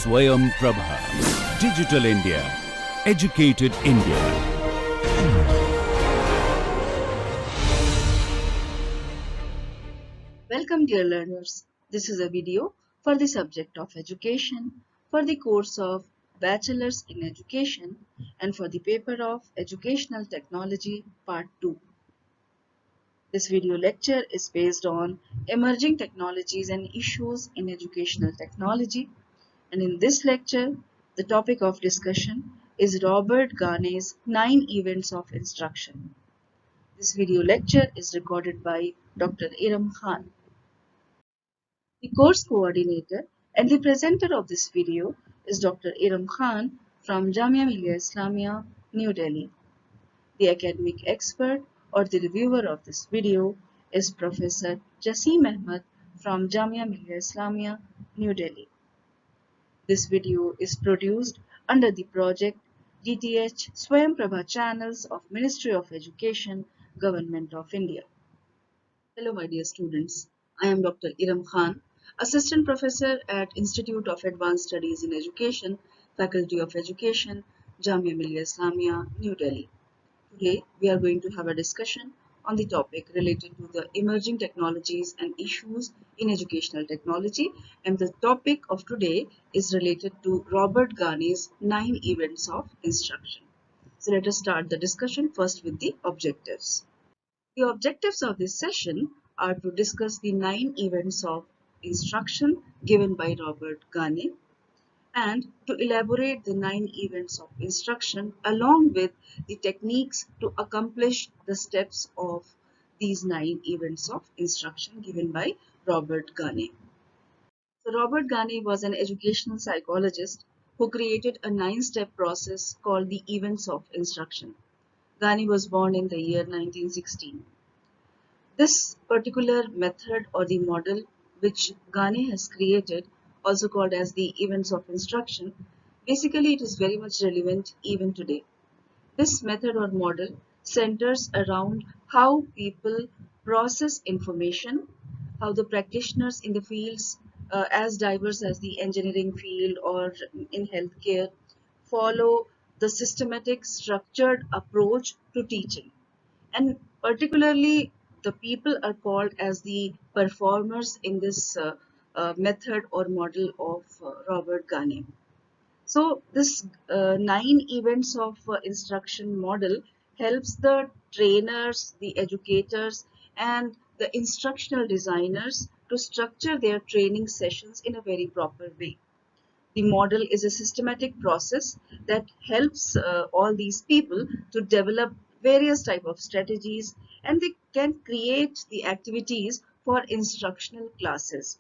Swayam Prabha. Digital India. Educated India. Welcome dear learners. This is a video for the subject of education, for the course of Bachelor's in Education and for the paper of Educational Technology Part 2. This video lecture is based on emerging technologies and issues in educational technology, and in this lecture the topic of discussion is Robert Gagne's 9 events of instruction. This video lecture is recorded by Dr. Iram Khan. The course coordinator and the presenter of this video is Dr. Iram Khan from Jamia Millia Islamia, New Delhi. The academic expert or the reviewer of this video is Professor Jasim Ahmed from Jamia Millia Islamia, New Delhi. This video is produced under the project DTH Swayam Prabha Channels of Ministry of Education, Government of India. Hello my dear students, I am Dr. Iram Khan, Assistant Professor at Institute of Advanced Studies in Education, Faculty of Education, Jamia Millia Islamia, New Delhi. Today we are going to have a discussion on the topic related to the emerging technologies and issues in educational technology, and the topic of today is related to Robert Gagne's 9 events of instruction. So let us start the discussion first with the objectives. The objectives of this session are to discuss the 9 events of instruction given by Robert Gagne and to elaborate the 9 events of instruction along with the techniques to accomplish the steps of these 9 events of instruction given by Robert Gagne. So Robert Gagne was an educational psychologist who created a 9-step process called the events of instruction. Gagne was born in the year 1916. This particular method or the model which Gagne has created, also called as the events of instruction, basically it is very much relevant even today. This method or model centers around how people process information, how the practitioners in the fields as diverse as the engineering field or in healthcare follow the systematic structured approach to teaching, and particularly the people are called as the performers in this method or model of Robert Gagne. So this 9 events of instruction model helps the trainers, the educators and the instructional designers to structure their training sessions in a very proper way. The model is a systematic process that helps all these people to develop various type of strategies, and they can create the activities for instructional classes.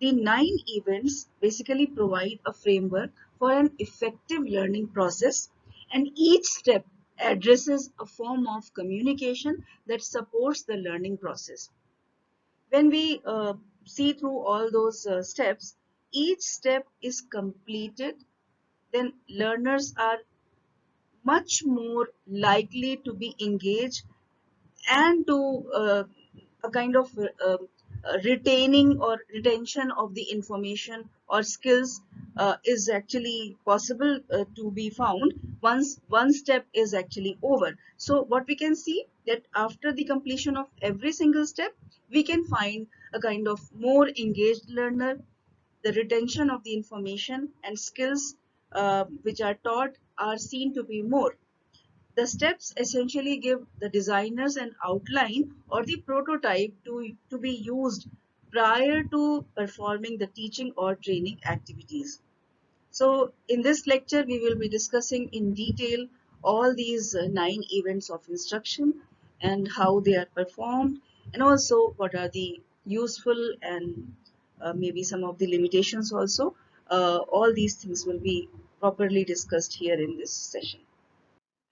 The 9 events basically provide a framework for an effective learning process, and each step addresses a form of communication that supports the learning process. When we see through all those steps, each step is completed, then learners are much more likely to be engaged and to a kind of retaining or retention of the information or skills is actually possible to be found once one step is actually over. So what we can see that after the completion of every single step, we can find a kind of more engaged learner, the retention of the information and skills which are taught are seen to be more. The steps essentially give the designers an outline or the prototype to be used prior to performing the teaching or training activities. So in this lecture, we will be discussing in detail all these 9 events of instruction and how they are performed, and also what are the useful and maybe some of the limitations also. All these things will be properly discussed here in this session.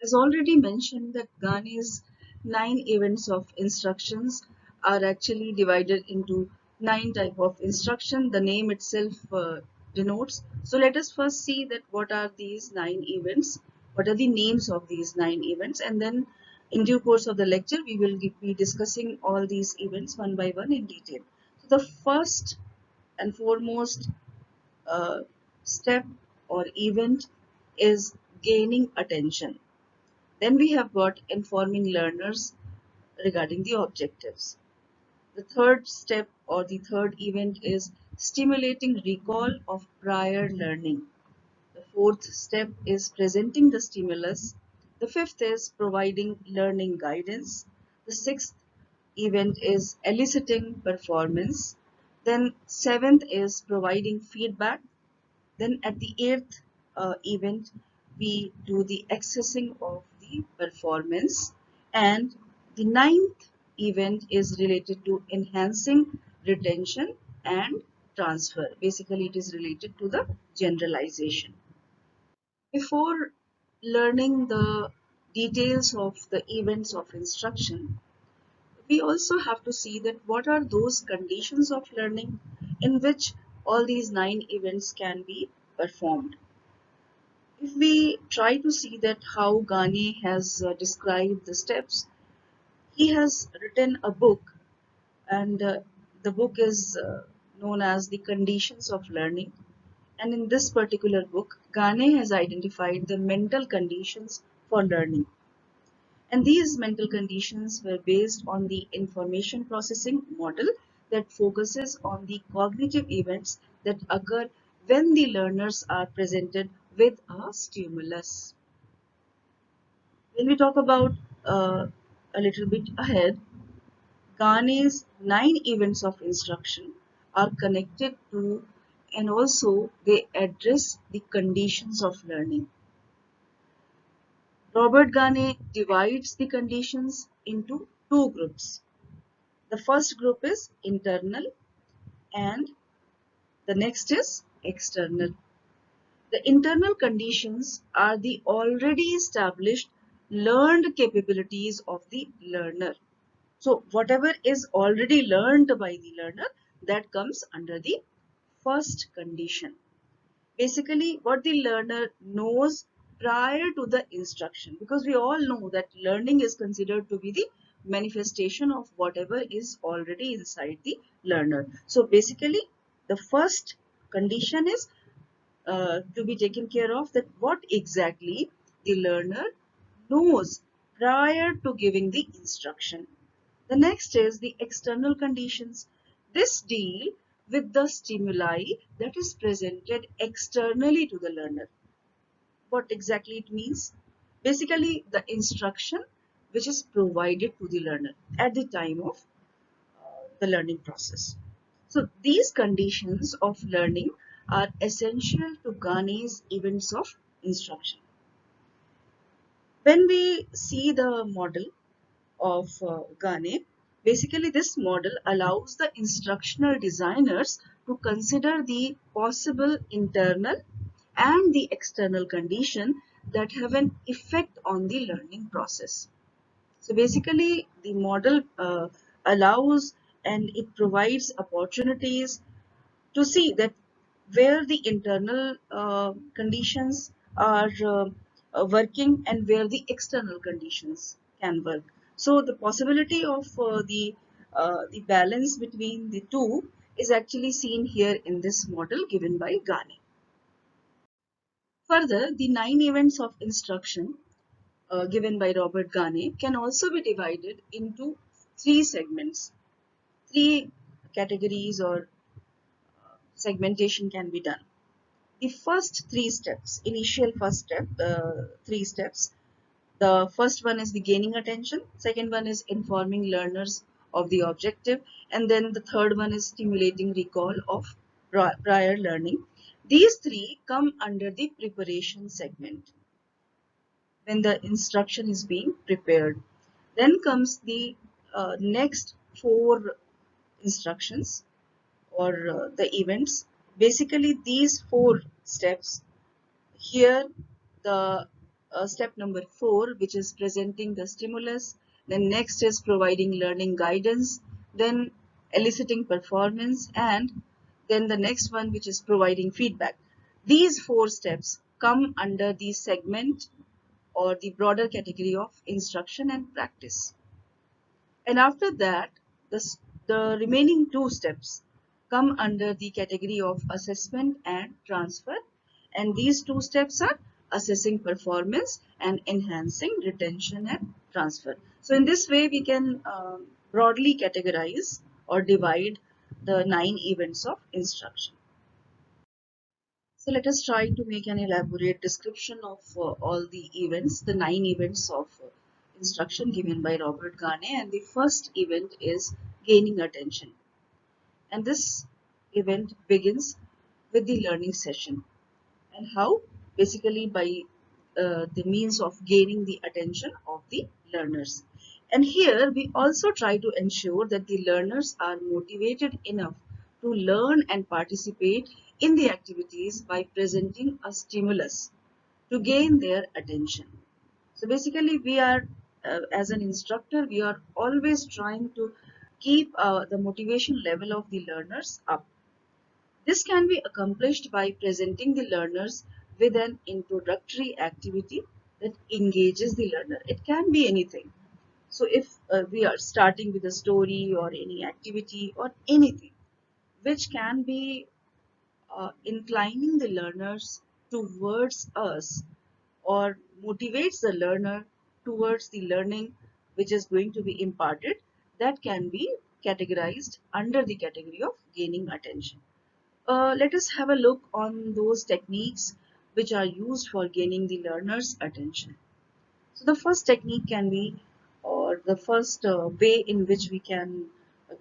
As already mentioned, that Gagne's 9 events of instructions are actually divided into 9 type of instruction. The name itself denotes. So let us first see that what are these 9 events, what are the names of these 9 events, and then in due course of the lecture we will be discussing all these events one by one in detail. So the first and foremost step or event is gaining attention. Then we have got informing learners regarding the objectives. The third step or the third event is stimulating recall of prior learning. The fourth step is presenting the stimulus. The fifth is providing learning guidance. The sixth event is eliciting performance. Then seventh is providing feedback. Then at the eighth event, we do the accessing of the performance. And the ninth event is related to enhancing retention and transfer. Basically, it is related to the generalization. Before learning the details of the events of instruction, we also have to see that what are those conditions of learning in which all these 9 events can be performed. If we try to see that how Gagne has described the steps, he has written a book, and the book is known as The Conditions of Learning. And in this particular book, Gagne has identified the mental conditions for learning. And these mental conditions were based on the information processing model that focuses on the cognitive events that occur when the learners are presented with a stimulus. When we talk about a little bit ahead, Ghane's 9 events of instruction are connected to, and also they address the conditions of learning. Robert Gagne divides the conditions into 2 groups. The first group is internal and the next is external. The internal conditions are the already established learned capabilities of the learner. So whatever is already learned by the learner, that comes under the first condition. Basically what the learner knows prior to the instruction, because we all know that learning is considered to be the manifestation of whatever is already inside the learner. So basically the first condition is to be taken care of, that what exactly the learner knows prior to giving the instruction. The next is the external conditions. This deal with the stimuli that is presented externally to the learner. What exactly it means? Basically, the instruction which is provided to the learner at the time of the learning process. So these conditions of learning are essential to Ghane's events of instruction. When we see the model of Gagne, basically this model allows the instructional designers to consider the possible internal and the external condition that have an effect on the learning process. So basically the model allows and it provides opportunities to see that where the internal conditions are working and where the external conditions can work. So the possibility of the balance between the two is actually seen here in this model given by Gagne. Further, the 9 events of instruction given by Robert Gagne can also be divided into 3 segments. 3 categories or segmentation can be done. The first 3 steps, initial first step, 3 steps. The first one is the gaining attention, second one is informing learners of the objective, and then the third one is stimulating recall of prior learning. These 3 come under the preparation segment when the instruction is being prepared. Then comes the next 4 instructions or the events. Basically, these 4 steps here, the step number 4, which is presenting the stimulus, then next is providing learning guidance, then eliciting performance, and then the next one, which is providing feedback. These 4 steps come under the segment or the broader category of instruction and practice. And after that, the remaining 2 steps come under the category of assessment and transfer, And these two steps are assessing performance and enhancing retention and transfer. So in this way, we can broadly categorize or divide the 9 events of instruction. So let us try to make an elaborate description of all the events, the 9 events of instruction given by Robert Gagne. And the first event is gaining attention. And this event begins with the learning session. And how? Basically by the means of gaining the attention of the learners. And here we also try to ensure that the learners are motivated enough to learn and participate in the activities by presenting a stimulus to gain their attention. So basically we are, as an instructor, we are always trying to keep the motivation level of the learners up. This can be accomplished by presenting the learners with an introductory activity that engages the learner. It can be anything. So if we are starting with a story or any activity or anything which can be inclining the learners towards us or motivates the learner towards the learning which is going to be imparted, that can be categorized under the category of gaining attention. Let us have a look on those techniques which are used for gaining the learner's attention. So the first technique can be, or the first way in which we can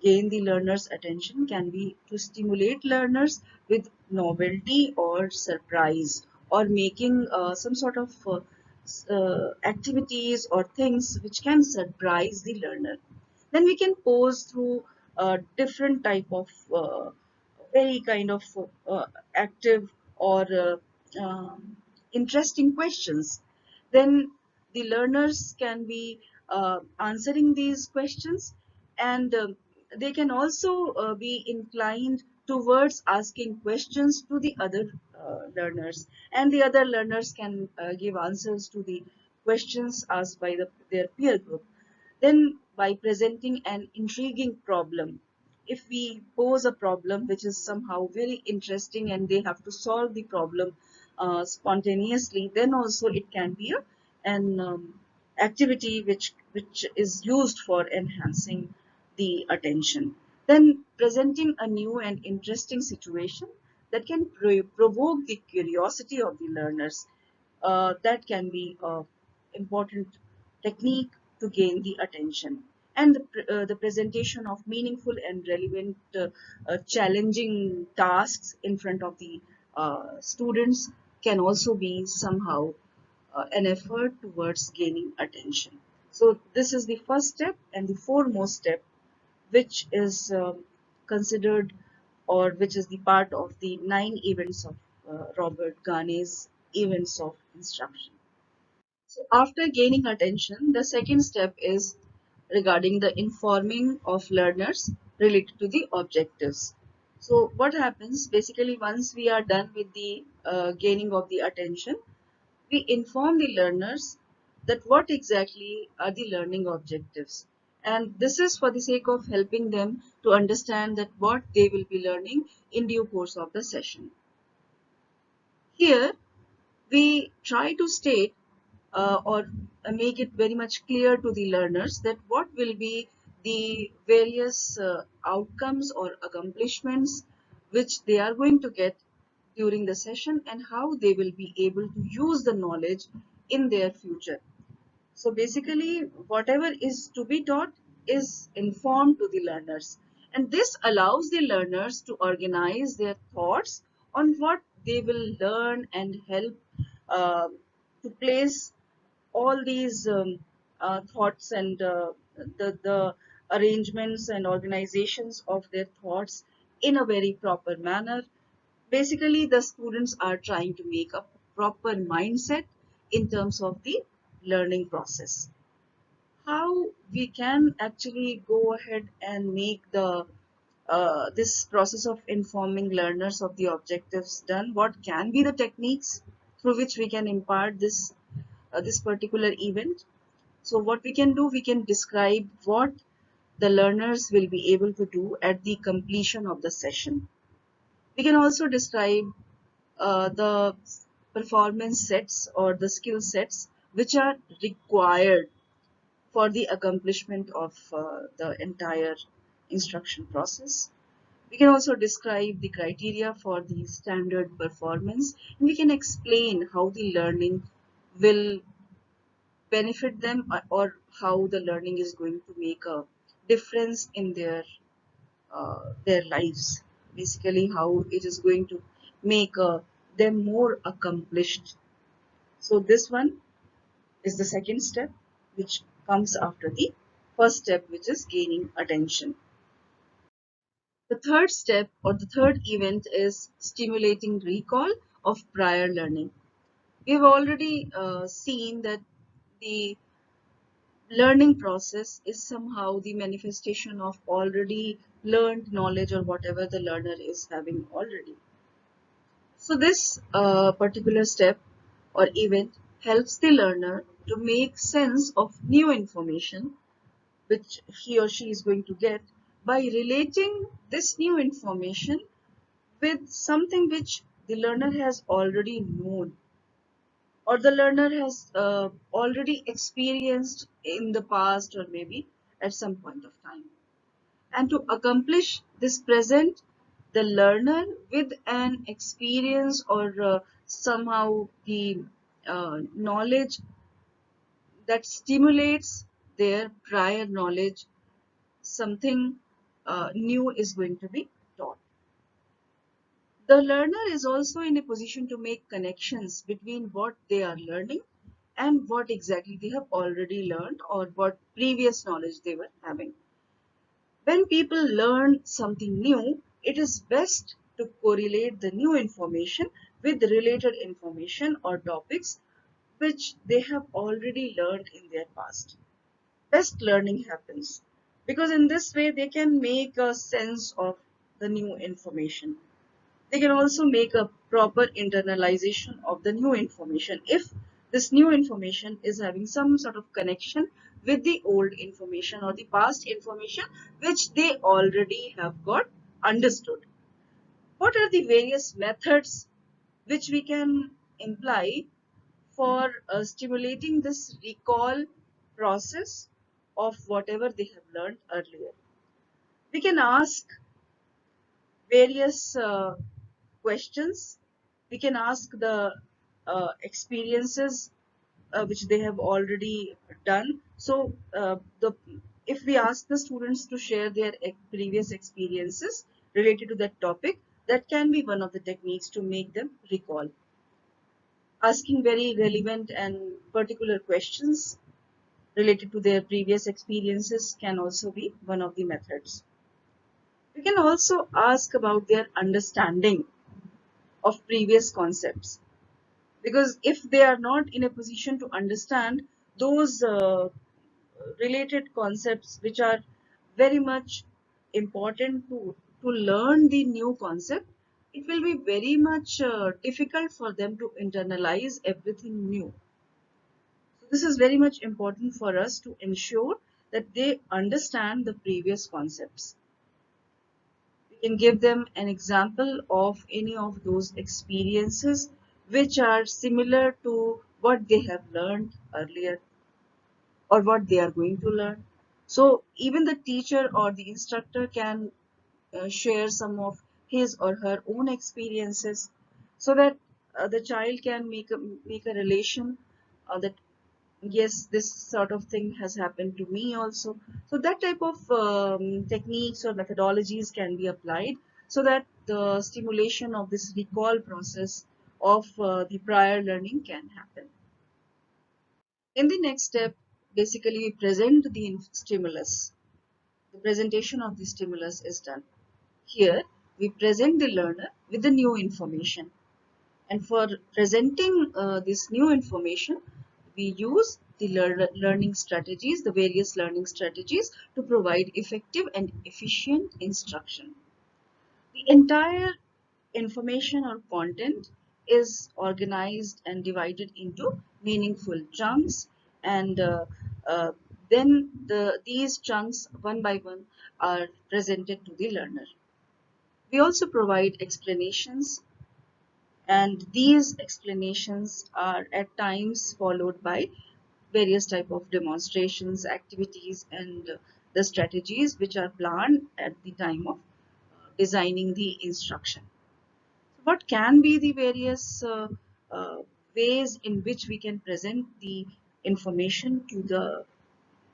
gain the learner's attention can be to stimulate learners with novelty or surprise, or making some sort of activities or things which can surprise the learner. Then we can pose through different type of very kind of active or interesting questions. Then the learners can be answering these questions, and they can also be inclined towards asking questions to the other learners, and the other learners can give answers to the questions asked by their peer group. Then by presenting an intriguing problem, if we pose a problem which is somehow very interesting and they have to solve the problem spontaneously, then also it can be an activity which is used for enhancing the attention. Then presenting a new and interesting situation that can provoke the curiosity of the learners, that can be an important technique to gain the attention. And the presentation of meaningful and relevant challenging tasks in front of the students can also be somehow an effort towards gaining attention. So this is the first step, and the foremost step which is considered, or which is the part of the 9 events of Robert Gagne's events of instruction. So after gaining attention, the second step is regarding the informing of learners related to the objectives. So what happens basically, once we are done with the gaining of the attention, we inform the learners that what exactly are the learning objectives. And this is for the sake of helping them to understand that what they will be learning in due course of the session. Here, we try to state or make it very much clear to the learners that what will be the various outcomes or accomplishments which they are going to get during the session, and how they will be able to use the knowledge in their future. So basically, whatever is to be taught is informed to the learners, and this allows the learners to organize their thoughts on what they will learn and help uh, to place all these thoughts and the arrangements and organizations of their thoughts in a very proper manner. Basically, the students are trying to make a proper mindset in terms of the learning process. How we can actually go ahead and make the this process of informing learners of the objectives done? What can be the techniques through which we can impart this particular event? So what we can do, we can describe what the learners will be able to do at the completion of the session. We can also describe the performance sets or the skill sets which are required for the accomplishment of the entire instruction process. We can also describe the criteria for the standard performance, and we can explain how the learning will benefit them, or how the learning is going to make a difference in their lives. Basically, how it is going to make them more accomplished. So this one is the second step, which comes after the first step, which is gaining attention. The third step or the third event is stimulating recall of prior learning. We have already seen that the learning process is somehow the manifestation of already learned knowledge or whatever the learner is having already. So this particular step or event helps the learner to make sense of new information which he or she is going to get by relating this new information with something which the learner has already known, or the learner has already experienced in the past, or maybe at some point of time. And to accomplish this present, the learner with an experience or somehow the knowledge that stimulates their prior knowledge, something new is going to be taught. The learner is also in a position to make connections between what they are learning and what exactly they have already learned, or what previous knowledge they were having. When people learn something new, it is best to correlate the new information with related information or topics which they have already learned in their past. Best learning happens because in this way they can make a sense of the new information. They can also make a proper internalization of the new information if this new information is having some sort of connection with the old information or the past information which they already have got understood. What are the various methods which we can imply for stimulating this recall process of whatever they have learned earlier? We can ask various questions. We can ask the experiences which they have already done. So, the if we ask the students to share their previous experiences related to that topic, that can be one of the techniques to make them recall. Asking very relevant and particular questions related to their previous experiences can also be one of the methods. We can also ask about their understanding of previous concepts, because if they are not in a position to understand those related concepts which are very much important to learn the new concept, it will be very much difficult for them to internalize everything new. So this is very much important for us to ensure that they understand the previous concepts. We can give them an example of any of those experiences which are similar to what they have learned earlier or what they are going to learn. So even the teacher or the instructor can share some of his or her own experiences, so that the child can make a relation that yes, this sort of thing has happened to me also. So that type of techniques or methodologies can be applied so that the stimulation of this recall process of the prior learning can happen. In the next step, basically we present the stimulus. The presentation of the stimulus is done. Here we present the learner with the new information. And for presenting this new information, we use the learning strategies, the various learning strategies to provide effective and efficient instruction. The entire information or content is organized and divided into meaningful chunks, and uh, then these chunks one by one are presented to the learner. We also provide explanations and these explanations are at times followed by various type of demonstrations, activities, and the strategies which are planned at the time of designing the instruction. What can be the various uh, ways in which we can present the information to the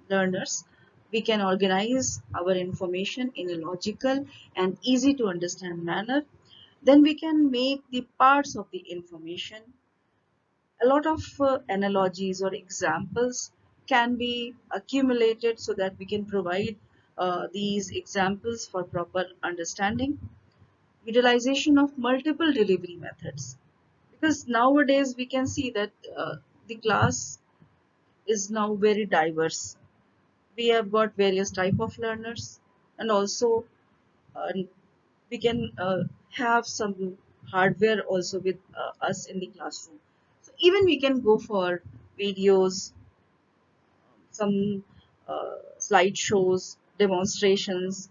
learners? We can organize our information in a logical and easy to understand manner. Then we can make the parts of the information. A lot of analogies or examples can be accumulated so that we can provide these examples for proper understanding. Utilization of multiple delivery methods, because nowadays we can see that the class is now very diverse. We have got various type of learners, and also uh, we can have some hardware also with us in the classroom. So even we can go for videos, some slideshows, demonstrations.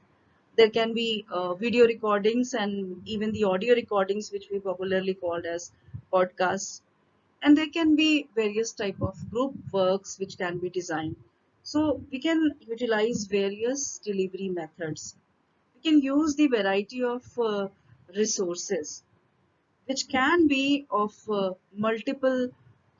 There can be video recordings and even the audio recordings, which we popularly called as podcasts. And there can be various type of group works which can be designed. So we can utilize various delivery methods. We can use the variety of resources which can be of multiple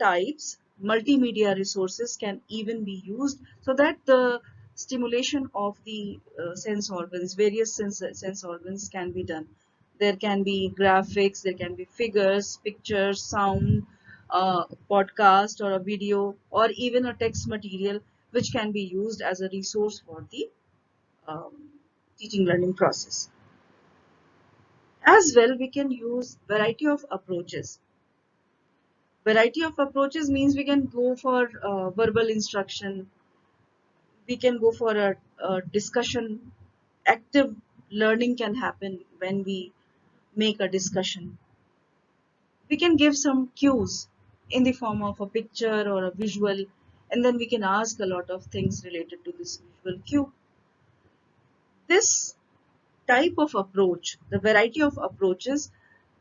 types. Multimedia resources can even be used so that the stimulation of the sense organs, various sense organs can be done. There can be graphics, there can be figures, pictures, sound, podcast or a video, or even a text material which can be used as a resource for the um, teaching learning process. As well, we can use variety of approaches. Variety of approaches means we can go for verbal instruction, we can go for a discussion. Active learning can happen when we make a discussion. We can give some cues in the form of a picture or a visual, and then we can ask a lot of things related to this visual cue. This type of approach, the variety of approaches,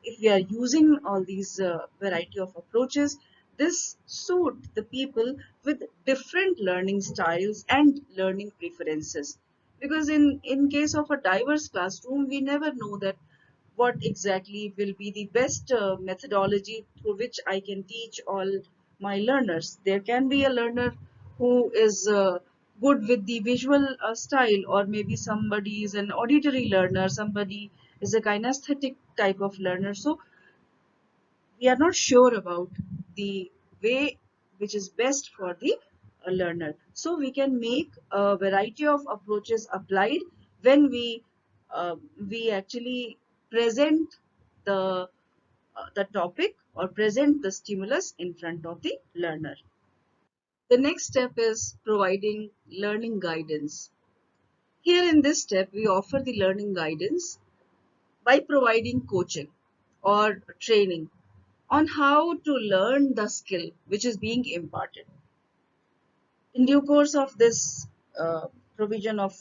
if we are using all these variety of approaches, this suit the people with different learning styles and learning preferences. Because in case of a diverse classroom, we never know that what exactly will be the best methodology through which I can teach all my learners. There can be a learner who is good with the visual style, or maybe somebody is an auditory learner, somebody is a kinesthetic type of learner. So we are not sure about the way which is best for the learner. So we can make a variety of approaches applied when we actually present the the topic or present the stimulus in front of the learner. The next step is providing learning guidance. Here in this step, we offer the learning guidance by providing coaching or training on how to learn the skill which is being imparted. In due course of this provision of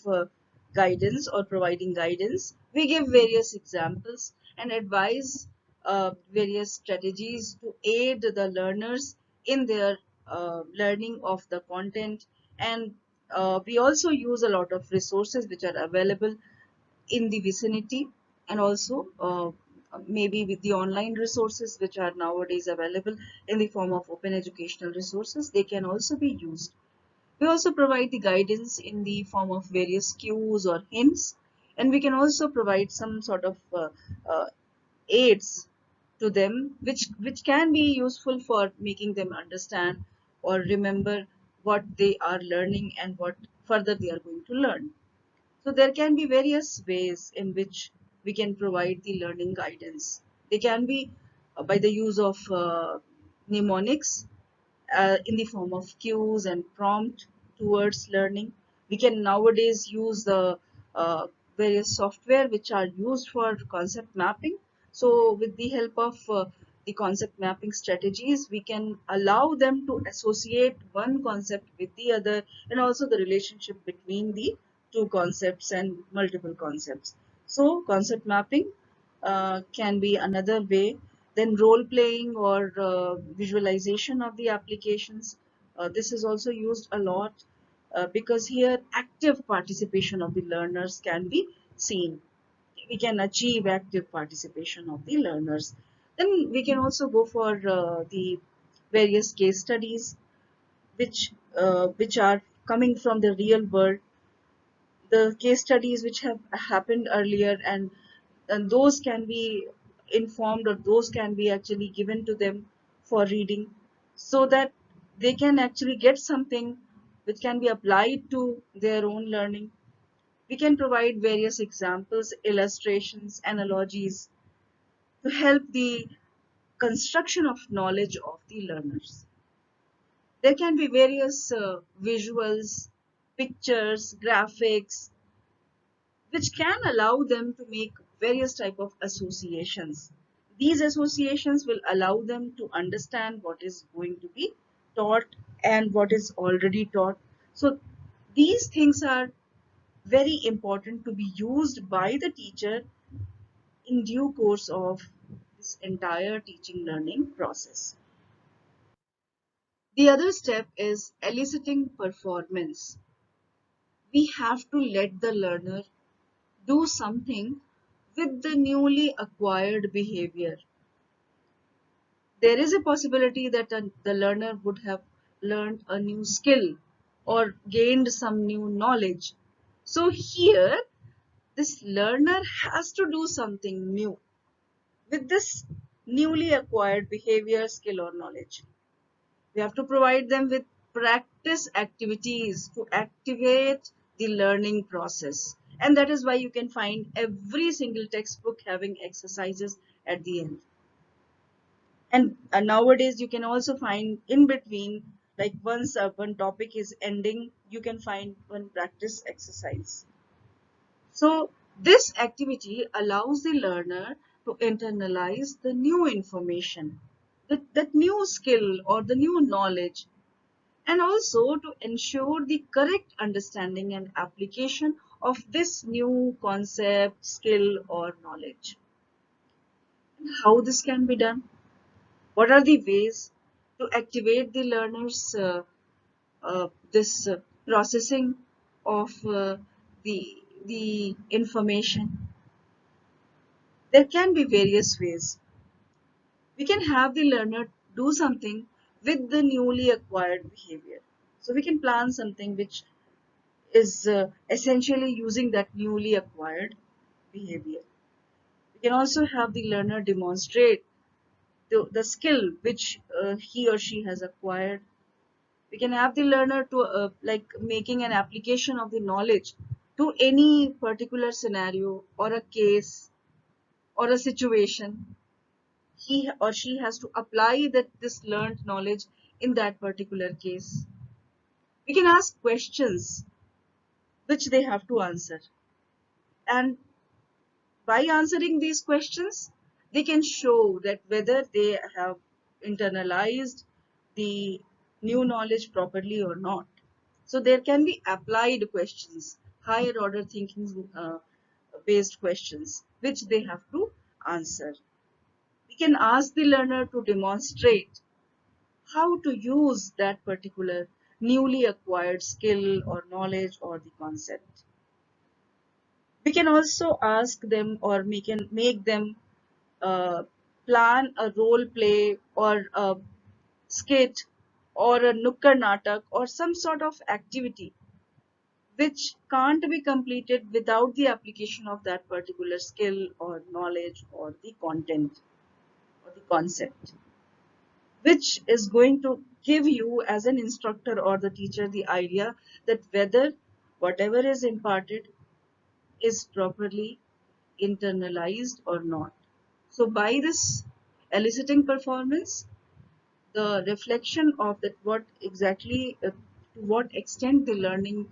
guidance or providing guidance, we give various examples and advise various strategies to aid the learners in their learning of the content. And we also use a lot of resources which are available in the vicinity, and also maybe with the online resources which are nowadays available in the form of open educational resources, they can also be used. We also provide the guidance in the form of various cues or hints, and we can also provide some sort of uh, aids to them which can be useful for making them understand or remember what they are learning and what further they are going to learn. So there can be various ways in which we can provide the learning guidance. They can be by the use of mnemonics in the form of cues and prompt towards learning. We can nowadays use the various software which are used for concept mapping. So with the help of the concept mapping strategies, we can allow them to associate one concept with the other, and also the relationship between the two concepts and multiple concepts. So concept mapping can be another way Then role playing or visualization of the applications. This is also used a lot because here active participation of the learners can be seen. We can achieve active participation of the learners. Then we can also go for the various case studies which are coming from the real world, the case studies which have happened earlier, and those can be informed, or those can be actually given to them for reading, so that they can actually get something which can be applied to their own learning. We can provide various examples, illustrations, analogies to help the construction of knowledge of the learners. There can be various visuals, pictures, graphics, which can allow them to make various type of associations. These associations will allow them to understand what is going to be taught and what is already taught. So these things are very important to be used by the teacher in due course of this entire teaching learning process. The other step is eliciting performance. We have to let the learner do something with the newly acquired behavior. There is a possibility that the learner would have learned a new skill or gained some new knowledge. So here, this learner has to do something new with this newly acquired behavior, skill, or knowledge. We have to provide them with practice activities to activate the learning process. And that is why you can find every single textbook having exercises at the end. And nowadays you can also find in between, like once one topic is ending, you can find one practice exercise. So this activity allows the learner to internalize the new information, that new skill or the new knowledge, and also to ensure the correct understanding and application of this new concept, skill, or knowledge. How this can be done? What are the ways to activate the learners this processing of the information? There can be various ways. We can have the learner do something with the newly acquired behavior. So we can plan something which is essentially using that newly acquired behavior. We can also have the learner demonstrate the skill which he or she has acquired. We can have the learner to like making an application of the knowledge to any particular scenario or a case or a situation. He or she has to apply that this learned knowledge in that particular case. We can ask questions which they have to answer, and by answering these questions, they can show that whether they have internalized the new knowledge properly or not. So there can be applied questions, higher order thinking based questions, which they have to answer. We can ask the learner to demonstrate how to use that particular newly acquired skill or knowledge or the concept. We can also ask them, or we can make them uh, plan a role play or a skit or a nukkar natak or some sort of activity which can't be completed without the application of that particular skill or knowledge or the content or the concept, which is going to give you as an instructor or the teacher the idea that whether whatever is imparted is properly internalized or not. So by this eliciting performance, the reflection of that what exactly to what extent the learning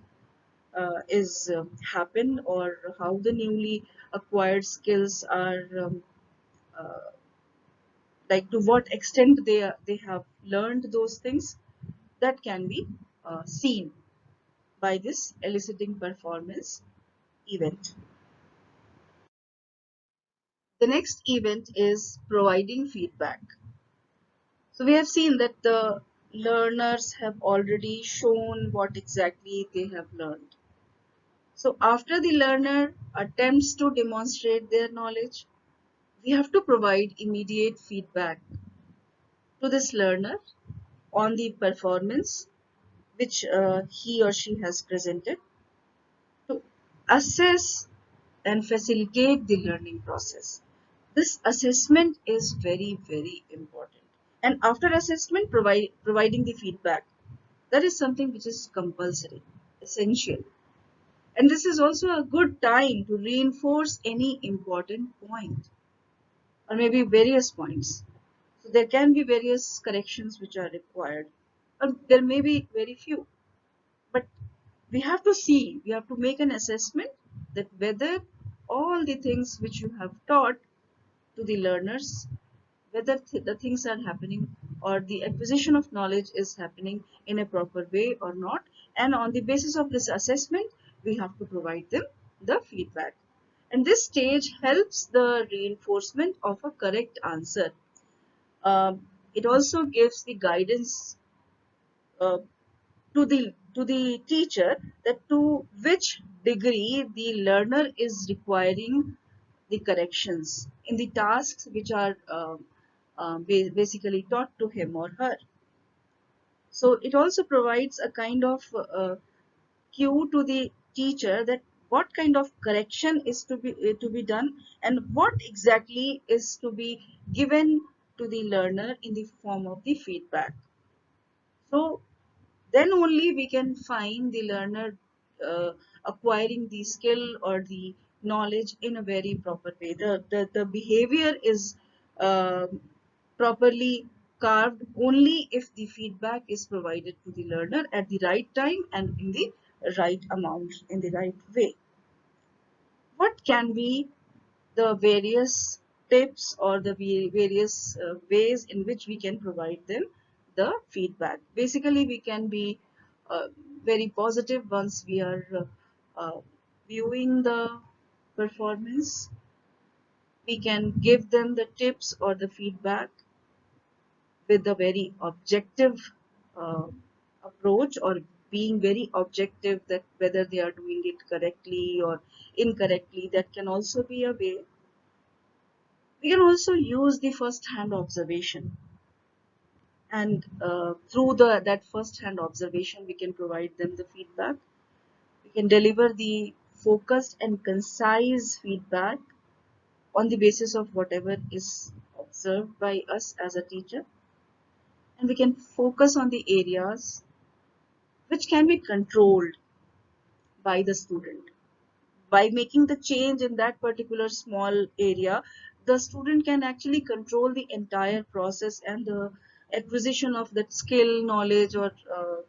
is happen, or how the newly acquired skills are uh, like to what extent they have learned those things, that can be seen by this eliciting performance event. The next event is providing feedback. So we have seen that the learners have already shown what exactly they have learned. So after the learner attempts to demonstrate their knowledge, we have to provide immediate feedback to this learner on the performance which he or she has presented to assess and facilitate the learning process. This assessment is very, very important. And after assessment, providing the feedback. That is something which is compulsory, essential. And this is also a good time to reinforce any important point or maybe various points. So there can be various corrections which are required, or there may be very few. But we have to see, we have to make an assessment that whether all the things which you have taught to the learners, whether the things are happening or the acquisition of knowledge is happening in a proper way or not. And on the basis of this assessment, we have to provide them the feedback. And this stage helps the reinforcement of a correct answer. It also gives the guidance uh, to the teacher that to which degree the learner is requiring the corrections in the tasks which are basically taught to him or her. So it also provides a kind of cue to the teacher that what kind of correction is to be done and what exactly is to be given to the learner in the form of the feedback. So then only we can find the learner acquiring the skill or the knowledge in a very proper way. The behavior is uh, properly carved only if the feedback is provided to the learner at the right time and in the right amount, in the right way. What can be the various tips or the various ways in which we can provide them the feedback? Basically, we can be uh, very positive once we are viewing the performance. We can give them the tips or the feedback with a very objective uh, approach, or being very objective that whether they are doing it correctly or incorrectly. That can also be a way. We can also use the first hand observation, and through the that first hand observation we can provide them the feedback. We can deliver the focused and concise feedback on the basis of whatever is observed by us as a teacher, and we can focus on the areas which can be controlled by the student. By making the change in that particular small area, the student can actually control the entire process, and the acquisition of that skill, knowledge, or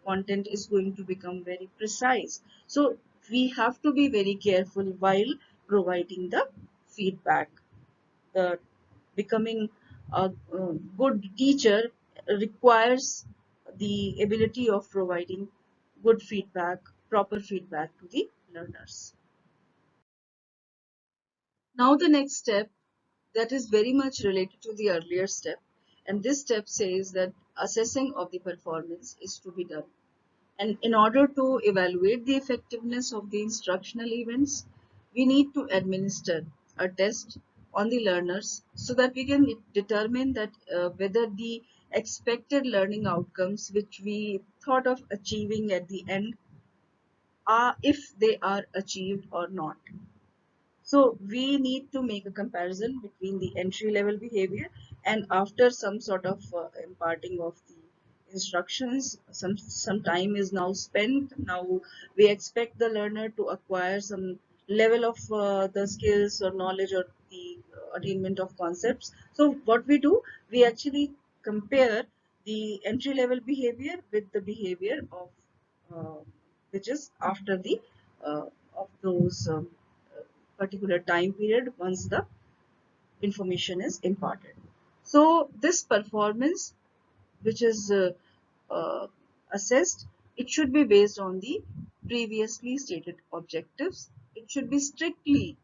content is going to become very precise. So we have to be very careful while providing the feedback. The becoming a good teacher requires the ability of providing good feedback, proper feedback to the learners. Now the next step, that is very much related to the earlier step, and this step says that assessing of the performance is to be done. And in order to evaluate the effectiveness of the instructional events, we need to administer a test on the learners so that we can determine that whether the expected learning outcomes which we thought of achieving at the end are, if they are achieved or not. So we need to make a comparison between the entry level behavior, and after some sort of imparting of the instructions, some time is now spent. Now we expect the learner to acquire some level of the skills or knowledge or the attainment of concepts. So what we do, we actually compare the entry level behavior with the behavior of uh, which is after the of those particular time period once the information is imparted. So this performance which is uh, assessed, it should be based on the previously stated objectives. It should be strictly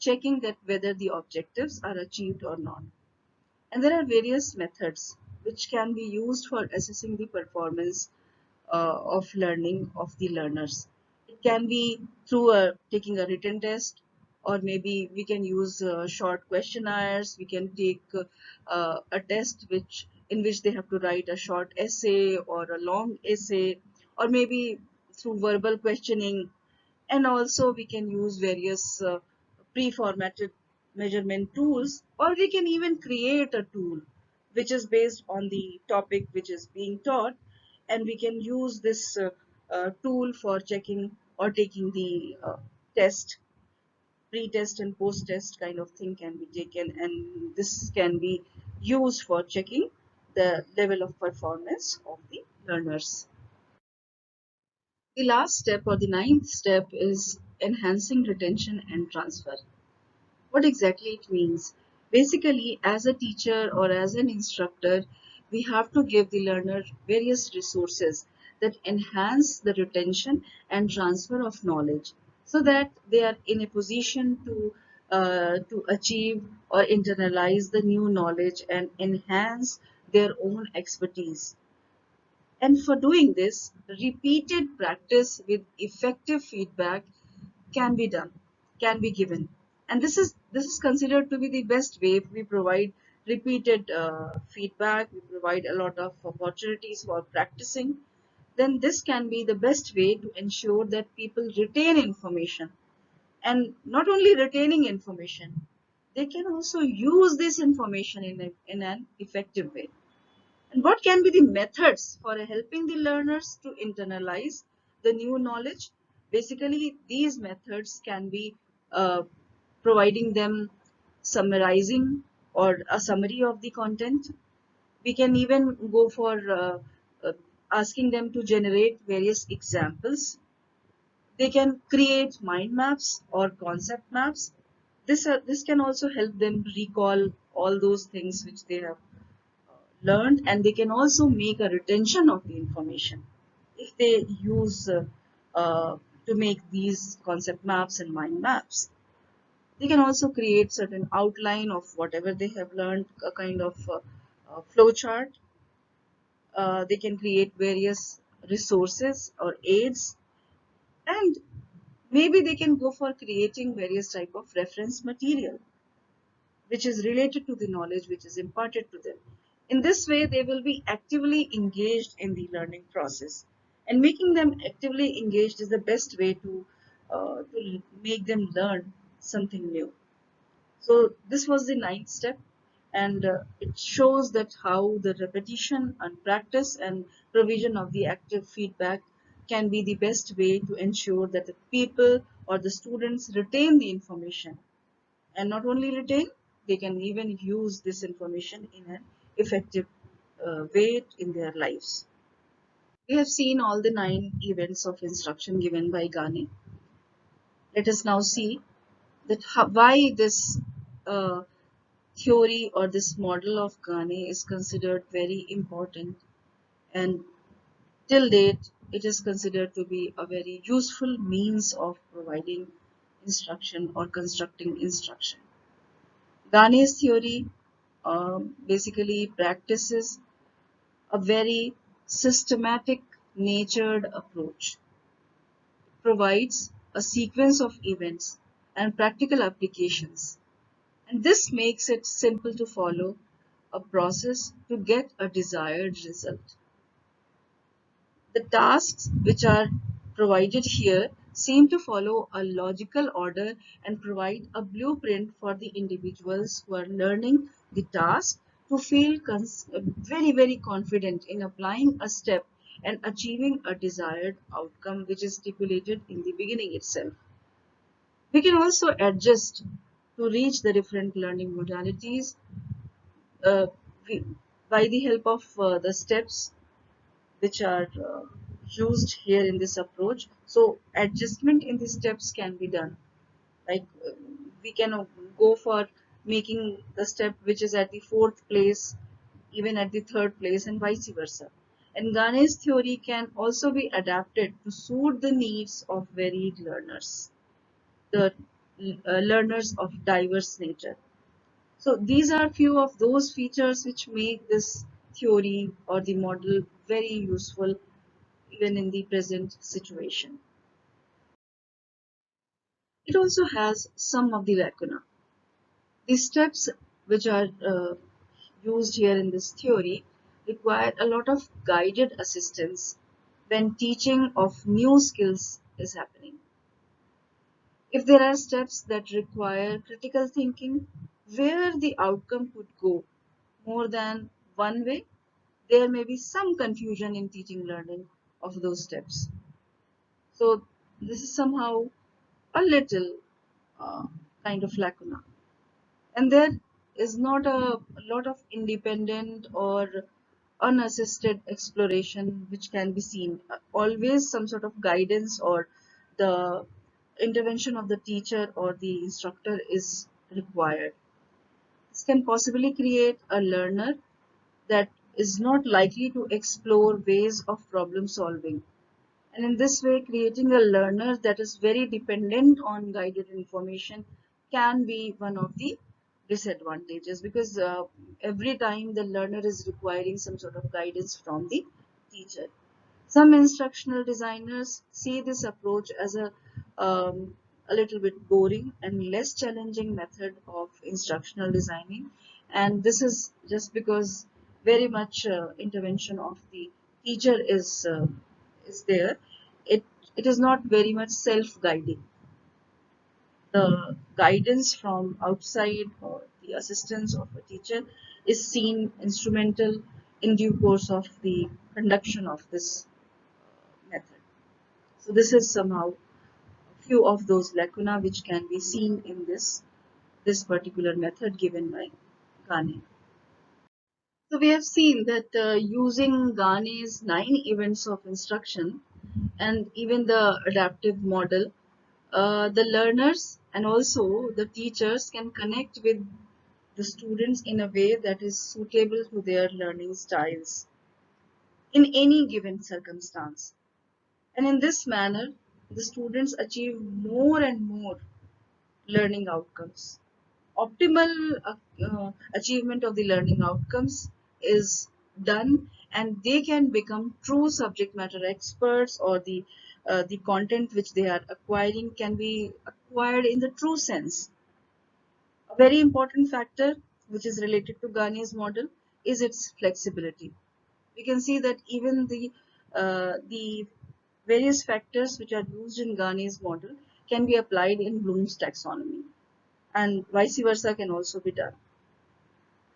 checking that whether the objectives are achieved or not. And there are various methods which can be used for assessing the performance of learning of the learners. It can be through taking a written test, or maybe we can use short questionnaires. We can take a test in which they have to write a short essay or a long essay, or maybe through verbal questioning. And also we can use various pre-formatted measurement tools, or we can even create a tool which is based on the topic which is being taught, and we can use this tool for checking or taking the test. Pre-test and post-test kind of thing can be taken, and this can be used for checking the level of performance of the learners. The last step, or the ninth step, is enhancing retention and transfer. What exactly it means? Basically, as a teacher or as an instructor, we have to give the learner various resources that enhance the retention and transfer of knowledge, so that they are in a position to achieve or internalize the new knowledge and enhance their own expertise. And for doing this, repeated practice with effective feedback can be done, can be given. And this is considered to be the best way. If we provide repeated feedback, we provide a lot of opportunities for practicing, then this can be the best way to ensure that people retain information. And not only retaining information, they can also use this information in an effective way. And what can be the methods for helping the learners to internalize the new knowledge? Basically, these methods can be uh, providing them summarizing or a summary of the content. We can even go for uh, asking them to generate various examples. They can create mind maps or concept maps. This can also help them recall all those things which they have learned, and they can also make a retention of the information if they use uh, to make these concept maps and mind maps. They can also create certain outline of whatever they have learned, a kind of flow chart. They can create various resources or aids, and maybe they can go for creating various type of reference material which is related to the knowledge which is imparted to them. In this way, they will be actively engaged in the learning process. And making them actively engaged is the best way to make them learn something new. So this was the ninth step, and it shows that how the repetition and practice and provision of the active feedback can be the best way to ensure that the people or the students retain the information, and not only retain, they can even use this information in an effective way in their lives. We have seen all the 9 events of instruction given by Gagne. Let us now see that why this uh, theory or this model of Gagne is considered very important, and till date it is considered to be a very useful means of providing instruction or constructing instruction. Gagne's theory basically practices a very systematic, natured approach. It provides a sequence of events and practical applications, and this makes it simple to follow a process to get a desired result. The tasks which are provided here seem to follow a logical order and provide a blueprint for the individuals who are learning the task to feel very confident in applying a step and achieving a desired outcome which is stipulated in the beginning itself. We can also adjust to reach the different learning modalities uh, we, by the help of the steps which are used here in this approach. So adjustment in the steps can be done. Like we can go for making the step which is at the fourth place, even at the third place, and vice versa. And Gagne's theory can also be adapted to suit the needs of varied learners. The learners of diverse nature. So these are few of those features which make this theory or the model very useful even in the present situation. It also has some of the lacuna. The steps which are used here in this theory require a lot of guided assistance when teaching of new skills is happening. If there are steps that require critical thinking, where the outcome could go more than one way, there may be some confusion in teaching learning of those steps. So this is somehow a little uh, kind of lacuna. And there is not a lot of independent or unassisted exploration which can be seen. Always some sort of guidance or the intervention of the teacher or the instructor is required. This can possibly create a learner that is not likely to explore ways of problem solving. And in this way, creating a learner that is very dependent on guided information can be one of the disadvantages, because every time the learner is requiring some sort of guidance from the teacher. Some instructional designers see this approach as a little bit boring and less challenging method of instructional designing, and this is just because very much intervention of the teacher is there. It it is not very much self-guiding. The guidance from outside or the assistance of a teacher is seen instrumental in due course of the conduction of this method. So this is somehow a few of those lacuna which can be seen in this particular method given by Gagne. So we have seen that using Gagne's 9 events of instruction and even the adaptive model, the learners and also the teachers can connect with the students in a way that is suitable to their learning styles in any given circumstance. And in this manner, the students achieve more and more learning outcomes. Optimal achievement of the learning outcomes is done, and they can become true subject matter experts, or the content which they are acquiring can be acquired in the true sense. A very important factor which is related to Gagne's model is its flexibility. We can see that even the various factors which are used in Gagne's model can be applied in Bloom's taxonomy, and vice versa can also be done.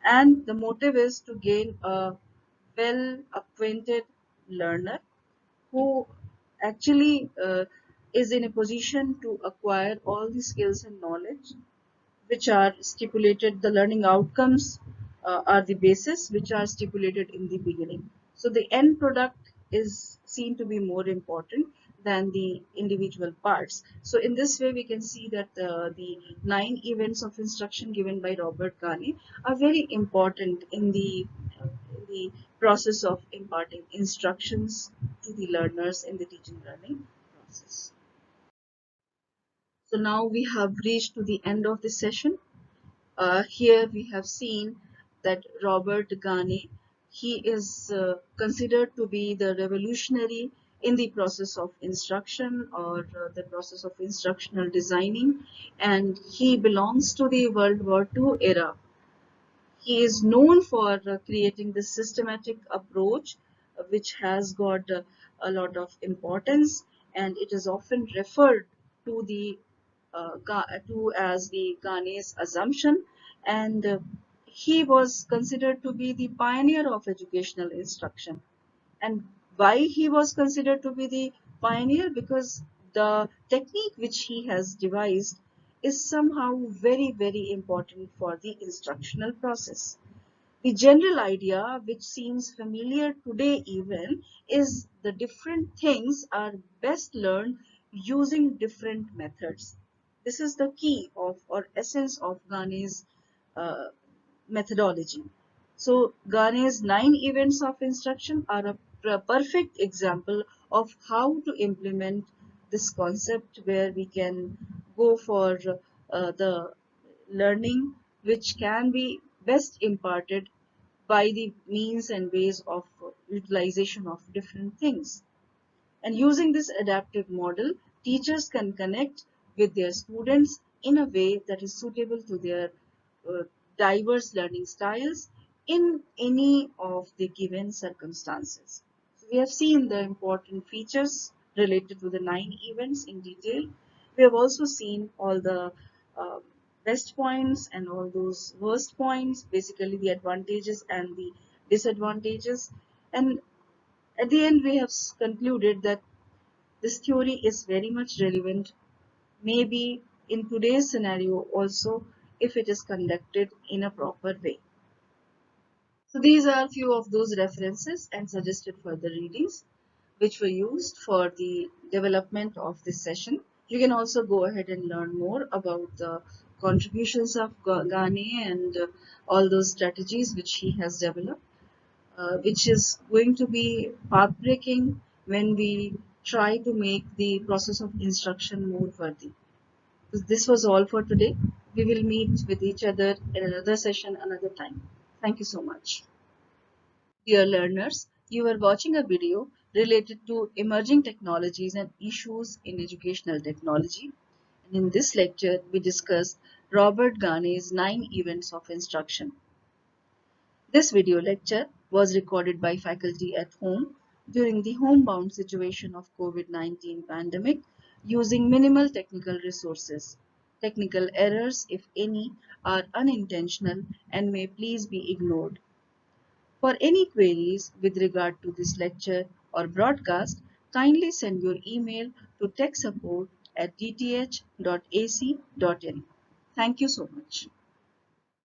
And the motive is to gain a well acquainted learner who actually is in a position to acquire all the skills and knowledge which are stipulated. The learning outcomes are the basis which are stipulated in the beginning. So the end product is seen to be more important than the individual parts. So in this way, we can see that the 9 events of instruction given by Robert Gagne are very important in the process of imparting instructions to the learners in the teaching learning process. So now we have reached to the end of the session. Here we have seen that Robert Gagne, he is considered to be the revolutionary in the process of instruction, or the process of instructional designing, and he belongs to the World War II era. He is known for creating this systematic approach, which has got a lot of importance, and it is often referred to to as the Gagne's assumption. And he was considered to be the pioneer of educational instruction. And why he was considered to be the pioneer? Because the technique which he has devised is somehow very, very important for the instructional process. The general idea, which seems familiar today even, is the different things are best learned using different methods. This is the key of or essence of Gagne's uh, methodology. So Gagne's 9 events of instruction are a perfect example of how to implement this concept, where we can go for the learning which can be best imparted by the means and ways of utilization of different things. And using this adaptive model, teachers can connect with their students in a way that is suitable to their uh, diverse learning styles in any of the given circumstances. So we have seen the important features related to the 9 events in detail. We have also seen all the uh, best points and all those worst points, basically the advantages and the disadvantages. And at the end, we have concluded that this theory is very much relevant, maybe in today's scenario also, if it is conducted in a proper way. So these are a few of those references and suggested further readings which were used for the development of this session. You can also go ahead and learn more about the contributions of Gagne and all those strategies which he has developed, which is going to be path-breaking when we try to make the process of instruction more worthy. So this was all for today. We will meet with each other in another session another time. Thank you so much. Dear learners, you are watching a video related to emerging technologies and issues in educational technology. And in this lecture, we discuss Robert Gagne's 9 events of instruction. This video lecture was recorded by faculty at home during the homebound situation of COVID-19 pandemic using minimal technical resources. Technical errors, if any, are unintentional and may please be ignored. For any queries with regard to this lecture or broadcast, kindly send your email to techsupport@dth.ac.in. Thank you so much.